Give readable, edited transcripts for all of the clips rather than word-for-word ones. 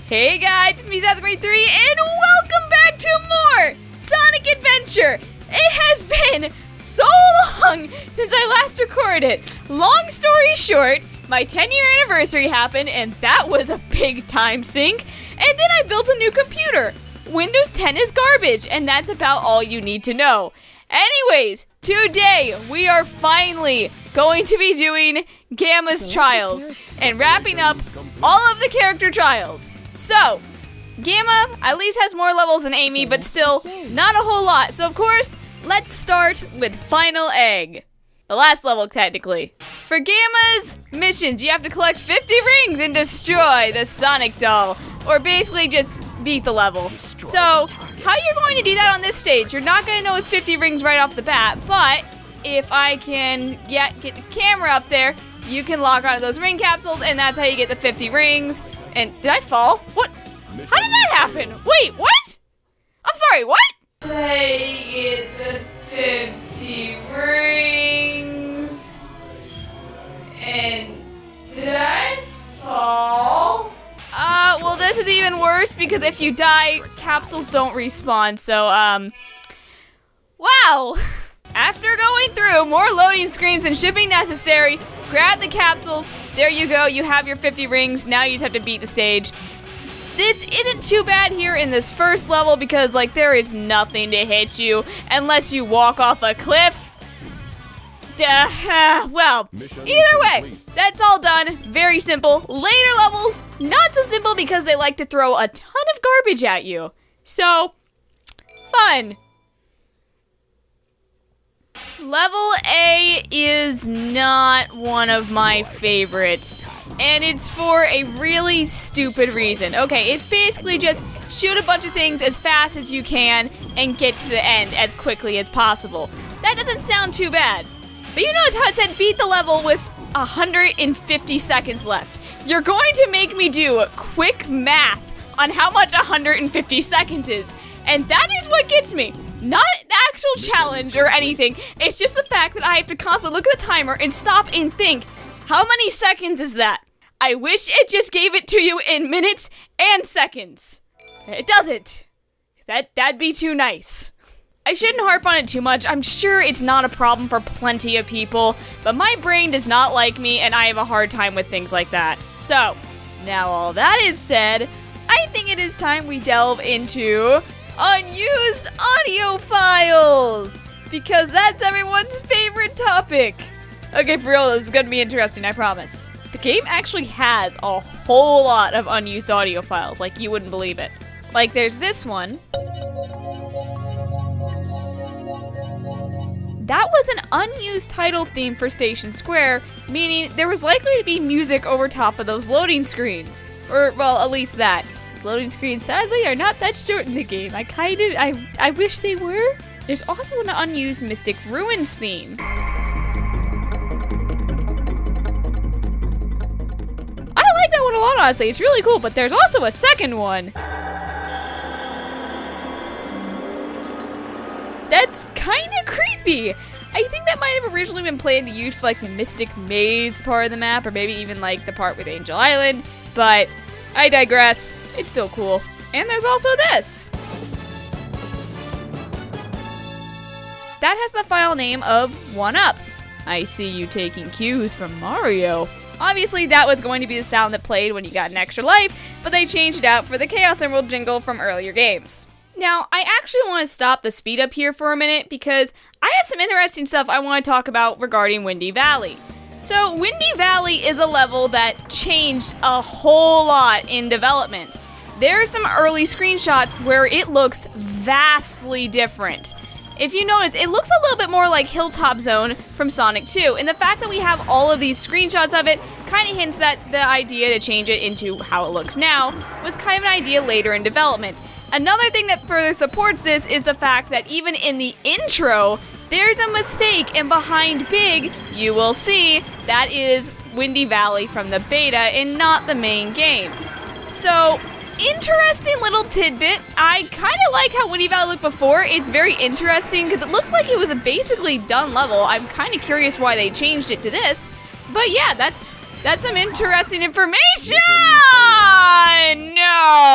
Hey guys, it's me, Grade3, and welcome back to more Sonic Adventure! It has been so long since I last recorded it. Long story short, my 10-year anniversary happened, and that was a big time sink. And then I built a new computer. Windows 10 is garbage, and that's about all you need to know. Anyways, today we are finally going to be doing Gamma's trials and wrapping up all of the character trials. So, Gamma at least has more levels than Amy, but still not a whole lot. So of course, let's start with Final Egg. The last level, technically. For Gamma's missions, you have to collect 50 rings and destroy the Sonic doll, or basically just beat the level. So, how you're going to do that on this stage, you're not going to know it's 50 rings right off the bat, but if I can get the camera up there, you can lock onto those ring capsules, and that's how you get the 50 rings. And did I fall? What? How did that happen? Wait, what? I'm sorry, what? Say get the 50 rings. And did I fall? Well, this is even worse because if you die, capsules don't respawn. So, wow. After going through more loading screens than should be necessary, grab the capsules. There you go. You have your 50 rings. Now you just have to beat the stage. This isn't too bad here in this first level because, like, there is nothing to hit you unless you walk off a cliff. Well, either way, that's all done. Very simple. Later levels, not so simple because they like to throw a ton of garbage at you. So, fun. Level A is not one of my favorites, and it's for a really stupid reason. Okay, it's basically just shoot a bunch of things as fast as you can and get to the end as quickly as possible. That doesn't sound too bad. But you notice how it said beat the level with 150 seconds left. You're going to make me do quick math on how much 150 seconds is, and that is what gets me. Not the actual challenge or anything. It's just the fact that I have to constantly look at the timer and stop and think, how many seconds is that? I wish it just gave it to you in minutes and seconds. It doesn't. That'd be too nice. I shouldn't harp on it too much. I'm sure it's not a problem for plenty of people, but my brain does not like me and I have a hard time with things like that. So, now all that is said, I think it is time we delve into unused audio files, because that's everyone's favorite topic. Okay, for real, this is gonna be interesting, I promise. The game actually has a whole lot of unused audio files, like you wouldn't believe it. Like there's this one. That was an unused title theme for Station Square, meaning there was likely to be music over top of those loading screens. Or, well, at least that. Loading screens, sadly, are not that short in the game. I wish they were. There's also an unused Mystic Ruins theme. I like that one a lot, honestly. It's really cool, but there's also a second one. That's kind of creepy. I think that might have originally been planned to use for like the Mystic Maze part of the map, or maybe even like the part with Angel Island, but I digress. It's still cool. And there's also this. That has the file name of 1UP. I see you taking cues from Mario. Obviously that was going to be the sound that played when you got an extra life, but they changed it out for the Chaos Emerald jingle from earlier games. Now, I actually want to stop the speed up here for a minute because I have some interesting stuff I want to talk about regarding Windy Valley. So, Windy Valley is a level that changed a whole lot in development. There are some early screenshots where it looks vastly different. If you notice, it looks a little bit more like Hilltop Zone from Sonic 2, and the fact that we have all of these screenshots of it kind of hints that the idea to change it into how it looks now was kind of an idea later in development. Another thing that further supports this is the fact that even in the intro, there's a mistake, and behind Big, you will see, that is Windy Valley from the beta and not the main game. So, interesting little tidbit. I kind of like how Windy Valley looked before. It's very interesting because it looks like it was a basically done level. I'm kind of curious why they changed it to this. But yeah, that's some interesting information! No!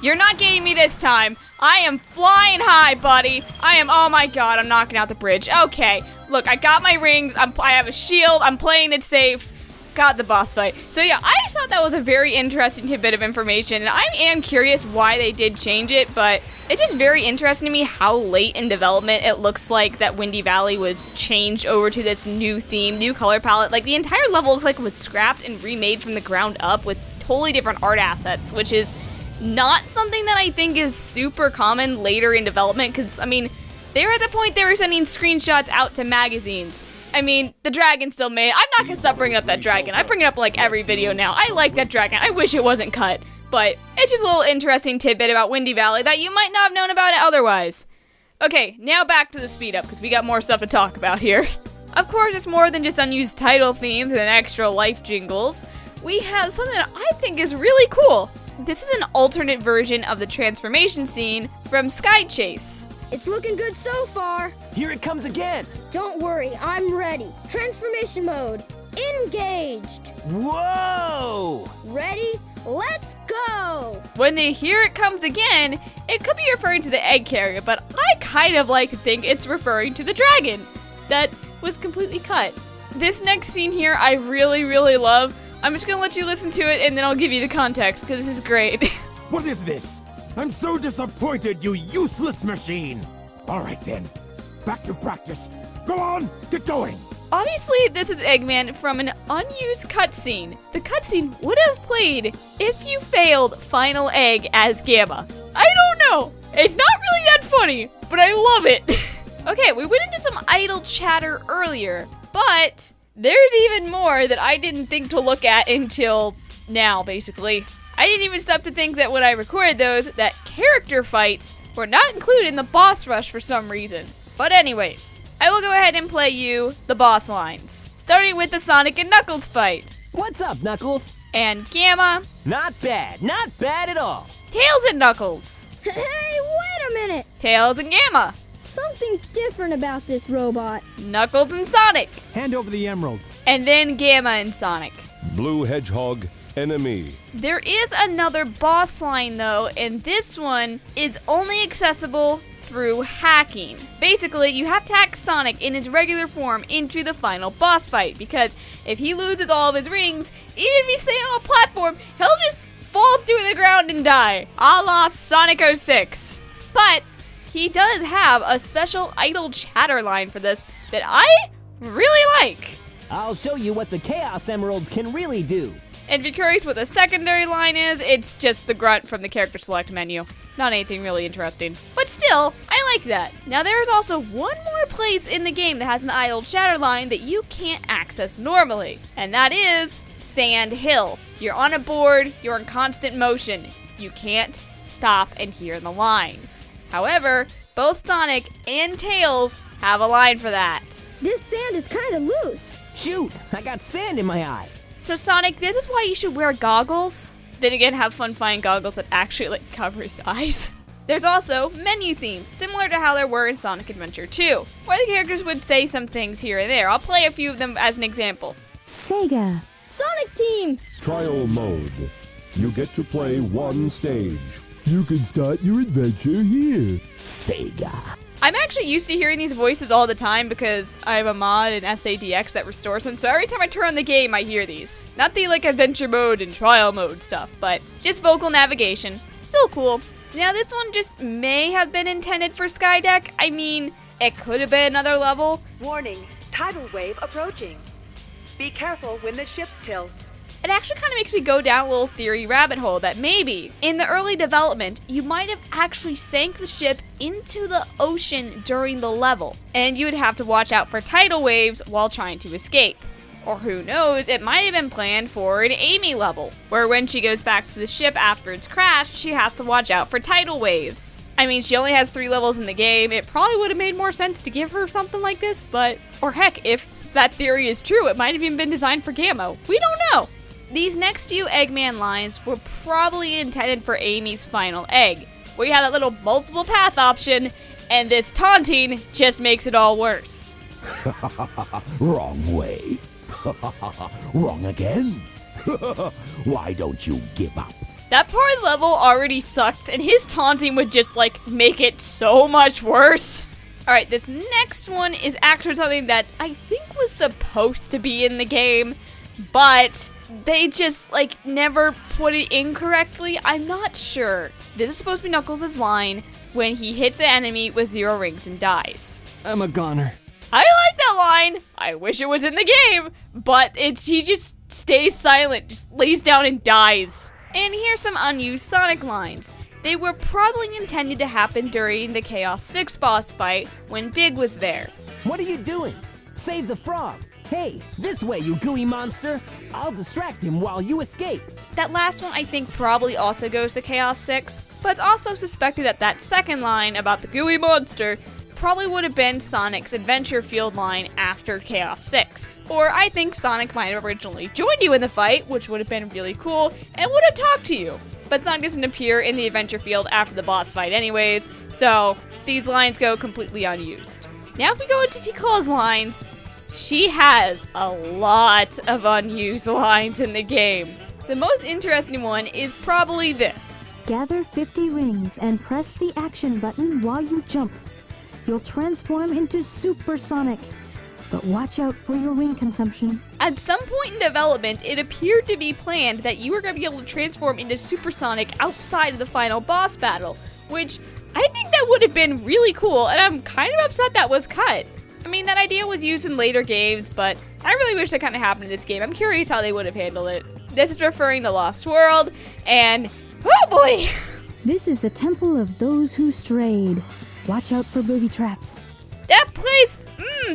You're not getting me this time. I am flying high, buddy. Oh my god, I'm knocking out the bridge. Okay, look, I got my rings. I have a shield. I'm playing it safe. Got the boss fight. So yeah, I thought that was a very interesting tidbit of information, and I am curious why they did change it, but it's just very interesting to me how late in development it looks like that Windy Valley was changed over to this new theme, new color palette. Like, the entire level looks like it was scrapped and remade from the ground up with totally different art assets, which is not something that I think is super common later in development, because, I mean, they were at the point they were sending screenshots out to magazines. I mean, the dragon still made. I'm not gonna stop bringing up that dragon. I bring it up like every video now. I like that dragon. I wish it wasn't cut. But it's just a little interesting tidbit about Windy Valley that you might not have known about it otherwise. Okay, now back to the speed up, because we got more stuff to talk about here. Of course, it's more than just unused title themes and extra life jingles. We have something that I think is really cool. This is an alternate version of the transformation scene from Sky Chase. It's looking good so far. Here it comes again. Don't worry, I'm ready. Transformation mode. Engaged. Whoa! Ready? Let's go! When they hear it comes again, it could be referring to the egg carrier, but I kind of like to think it's referring to the dragon that was completely cut. This next scene here I really, really love. I'm just gonna let you listen to it and then I'll give you the context, because this is great. What is this? I'm so disappointed, you useless machine! Alright then, back to practice. Go on, get going! Obviously, this is Eggman from an unused cutscene. The cutscene would have played if you failed Final Egg as Gamma. I don't know. It's not really that funny, but I love it. Okay, we went into some idle chatter earlier, but there's even more that I didn't think to look at until now, basically. I didn't even stop to think that when I recorded those, that character fights were not included in the boss rush for some reason. But anyways, I will go ahead and play you the boss lines, starting with the Sonic and Knuckles fight. What's up, Knuckles? And Gamma, Not bad at all. Tails and Knuckles, Hey, wait a minute! Tails and Gamma, Something's different about this robot. Knuckles and Sonic, Hand over the emerald. and then Gamma and Sonic. Blue Hedgehog, enemy. There is another boss line though, and this one is only accessible through hacking. Basically, you have to hack Sonic in his regular form into the final boss fight, because if he loses all of his rings, even if he's staying on a platform, he'll just fall through the ground and die, a la Sonic 06. But he does have a special idle chatter line for this that I really like. I'll show you what the Chaos Emeralds can really do. And if you're curious what the secondary line is, it's just the grunt from the character select menu. Not anything really interesting. But still, I like that. Now there is also one more place in the game that has an idle chatter line that you can't access normally. And that is Sand Hill. You're on a board, you're in constant motion. You can't stop and hear the line. However, both Sonic and Tails have a line for that. This sand is kind of loose. Shoot, I got sand in my eye. So Sonic, this is why you should wear goggles. Then again, have fun finding goggles that actually cover his eyes. There's also menu themes, similar to how there were in Sonic Adventure 2, where the characters would say some things here and there. I'll play a few of them as an example. Sega. Sonic Team. Trial mode. You get to play one stage. You can start your adventure here. Sega. I'm actually used to hearing these voices all the time because I have a mod in SADX that restores them, so every time I turn on the game, I hear these. Not the, adventure mode and trial mode stuff, but just vocal navigation. Still cool. Now, this one just may have been intended for Skydeck. I mean, it could have been another level. Warning, tidal wave approaching. Be careful when the ship tilts. It actually kind of makes me go down a little theory rabbit hole that maybe, in the early development, you might have actually sank the ship into the ocean during the level, and you would have to watch out for tidal waves while trying to escape. Or who knows, it might have been planned for an Amy level, where when she goes back to the ship after it's crashed, she has to watch out for tidal waves. I mean, she only has 3 levels in the game. It probably would have made more sense to give her something like this, but, or heck, if that theory is true, it might have even been designed for Gamma. We don't know. These next few Eggman lines were probably intended for Amy's final egg, where you have that little multiple path option, and this taunting just makes it all worse. Wrong way. Wrong again. Why don't you give up? That part of the level already sucks, and his taunting would just, like, make it so much worse. Alright, this next one is actually something that I think was supposed to be in the game, but they just, like, never put it in correctly. I'm not sure. This is supposed to be Knuckles' line when he hits an enemy with 0 rings and dies. I'm a goner. I like that line. I wish it was in the game, but he just stays silent, just lays down and dies. And here's some unused Sonic lines. They were probably intended to happen during the Chaos 6 boss fight when Big was there. What are you doing? Save the frog. Hey, this way, you gooey monster. I'll distract him while you escape. That last one I think probably also goes to Chaos 6, but it's also suspected that that second line about the gooey monster probably would have been Sonic's Adventure Field line after Chaos 6. Or I think Sonic might have originally joined you in the fight, which would have been really cool, and would have talked to you. But Sonic doesn't appear in the Adventure Field after the boss fight anyways, so these lines go completely unused. Now if we go into Tikal's lines, she has a lot of unused lines in the game. The most interesting one is probably this. Gather 50 rings and press the action button while you jump. You'll transform into Supersonic. But watch out for your ring consumption. At some point in development, it appeared to be planned that you were going to be able to transform into Supersonic outside of the final boss battle, which I think that would have been really cool, and I'm kind of upset that was cut. I mean, that idea was used in later games, but I really wish that kind of happened in this game. I'm curious how they would have handled it. This is referring to Lost World, and oh boy! This is the Temple of Those Who Strayed. Watch out for booby traps. That place,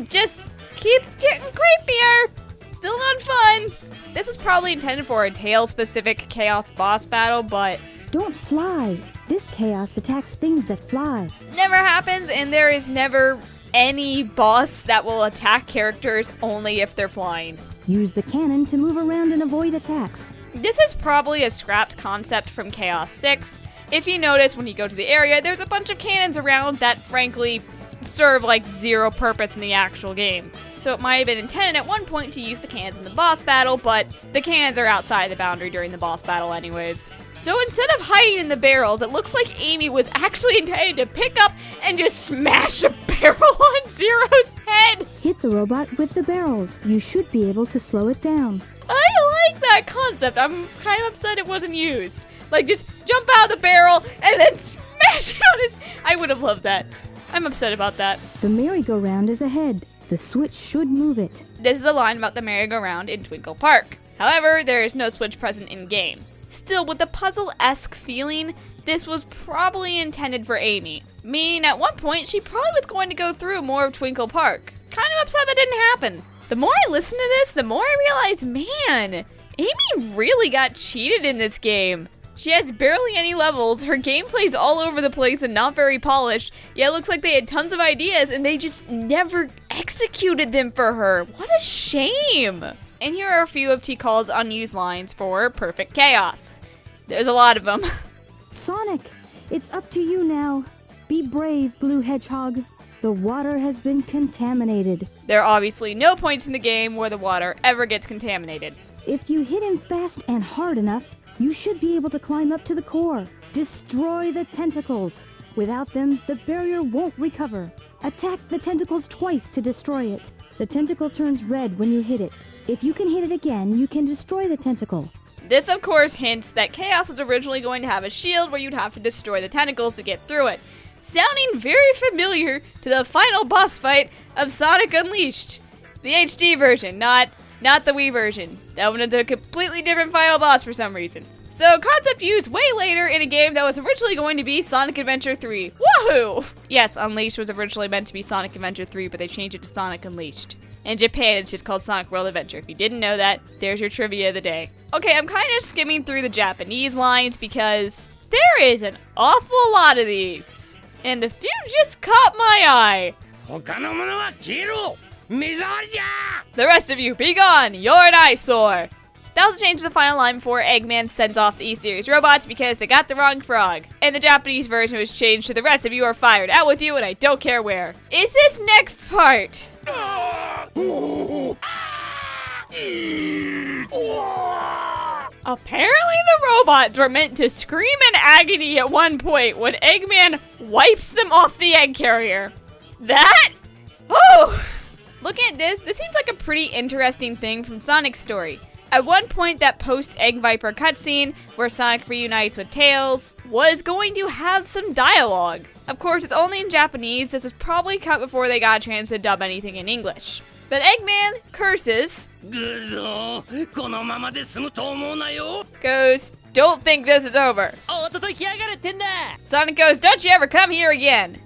just keeps getting creepier. Still not fun. This was probably intended for a Tails-specific Chaos boss battle, but Don't fly. This chaos attacks things that fly. never happens, and there is never any boss that will attack characters only if they're flying. Use the cannon to move around and avoid attacks. This is probably a scrapped concept from Chaos 6. If you notice, when you go to the area, there's a bunch of cannons around that, frankly, serve like 0 purpose in the actual game. So it might have been intended at one point to use the cannons in the boss battle, but the cannons are outside the boundary during the boss battle anyways. So instead of hiding in the barrels, it looks like Amy was actually intended to pick up and just smash a barrel on Zero's head! Hit the robot with the barrels. You should be able to slow it down. I like that concept. I'm kind of upset it wasn't used. Like, just jump out of the barrel and then smash it on his... I would have loved that. I'm upset about that. The merry-go-round is ahead. The switch should move it. This is the line about the merry-go-round in Twinkle Park. However, there is no switch present in-game. Still, with the puzzle-esque feeling, this was probably intended for Amy. Meaning, at one point, she probably was going to go through more of Twinkle Park. Kind of upset that didn't happen. The more I listen to this, the more I realize, man, Amy really got cheated in this game. She has barely any levels, her gameplay's all over the place and not very polished, yet it looks like they had tons of ideas and they just never executed them for her. What a shame! And here are a few of Tikal's unused lines for Perfect Chaos. There's a lot of them. Sonic, it's up to you now. Be brave, Blue Hedgehog. The water has been contaminated. There are obviously no points in the game where the water ever gets contaminated. If you hit him fast and hard enough, you should be able to climb up to the core. Destroy the tentacles. Without them, the barrier won't recover. Attack the tentacles twice to destroy it. The tentacle turns red when you hit it. If you can hit it again, you can destroy the tentacle. This, of course, hints that Chaos was originally going to have a shield where you'd have to destroy the tentacles to get through it. Sounding very familiar to the final boss fight of Sonic Unleashed. The HD version, not the Wii version. That one is a completely different final boss for some reason. So, concept used way later in a game that was originally going to be Sonic Adventure 3. Woohoo! Yes, Unleashed was originally meant to be Sonic Adventure 3, but they changed it to Sonic Unleashed. In Japan, it's just called Sonic World Adventure. If you didn't know that, there's your trivia of the day. Okay, I'm kind of skimming through the Japanese lines because there is an awful lot of these. And a few just caught my eye. The rest of you, be gone! You're an eyesore! That was changed to the final line before Eggman sends off the E-Series robots because they got the wrong frog. And the Japanese version was changed to the rest of you are fired. Out with you and I don't care where. Is this next part? Apparently the robots were meant to scream in agony at one point when Eggman wipes them off the egg carrier. That? Oh! Looking at this seems like a pretty interesting thing from Sonic's story. At one point, that post-Egg Viper cutscene, where Sonic reunites with Tails, was going to have some dialogue. Of course, it's only in Japanese. This was probably cut before they got a chance to dub anything in English. But Eggman curses, goes, "Don't think this is over." Sonic goes, "Don't you ever come here again."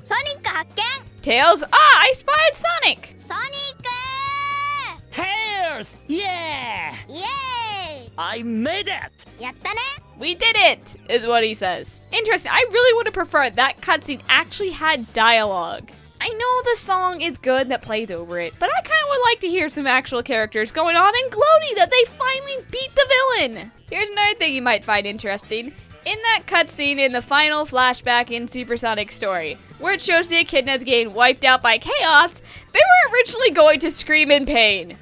ソニック発見 Tails, I spied Sonic. ソニック Tails! Yeah! イエーイ I made it! やったね We did it, is what he says. Interesting. I really would have preferred that cutscene actually had dialogue. I know the song is good that plays over it, but I kind of would like to hear some actual characters going on and gloating that they finally beat the villain. Here's another thing you might find interesting. In that cutscene in the final flashback in Supersonic's story, where it shows the echidnas getting wiped out by chaos, they were originally going to scream in pain.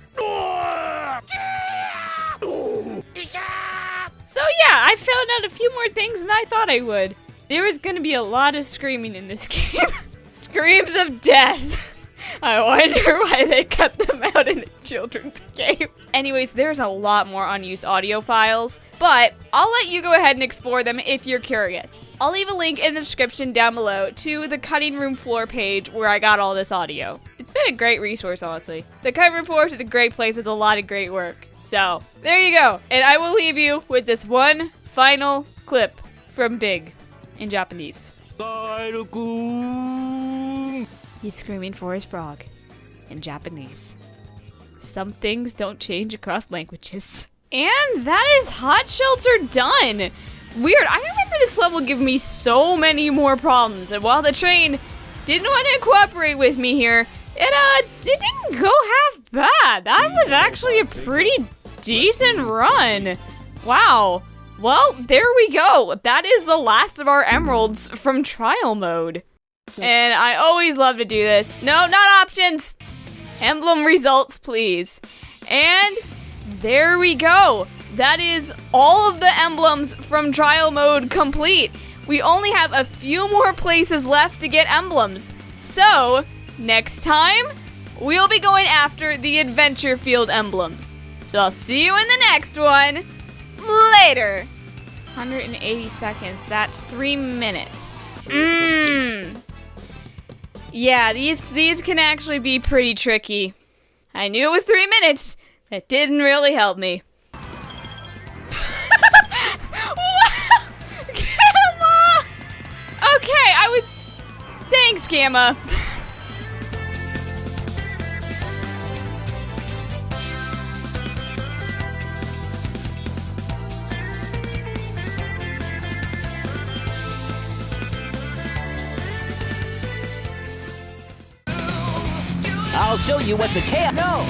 So yeah, I found out a few more things than I thought I would. There is going to be a lot of screaming in this game. Screams of death. I wonder why they cut them out in the children's game. Anyways, there's a lot more unused audio files, but I'll let you go ahead and explore them if you're curious. I'll leave a link in the description down below to the cutting room floor page where I got all this audio. It's been a great resource, honestly. The cutting room floor is a great place with a lot of great work. So, there you go. And I will leave you with this one final clip from Big in Japanese. He's screaming for his frog in Japanese. Some things don't change across languages. And that is Hot Shelter done. Weird, I remember this level giving me so many more problems, and while the train didn't want to cooperate with me here, it didn't go half bad. That was actually a pretty decent run. Wow. Well, there we go. That is the last of our emeralds from trial mode. And I always love to do this. No, not options. Emblem results, please. And there we go. That is all of the emblems from trial mode complete. We only have a few more places left to get emblems. So, next time, we'll be going after the Adventure Field emblems. So I'll see you in the next one. Later. 180 seconds. That's 3 minutes. Yeah, these can actually be pretty tricky. I knew it was 3 minutes. That didn't really help me. Gamma! Okay, Thanks, Gamma. I'll show you what the chaos... No!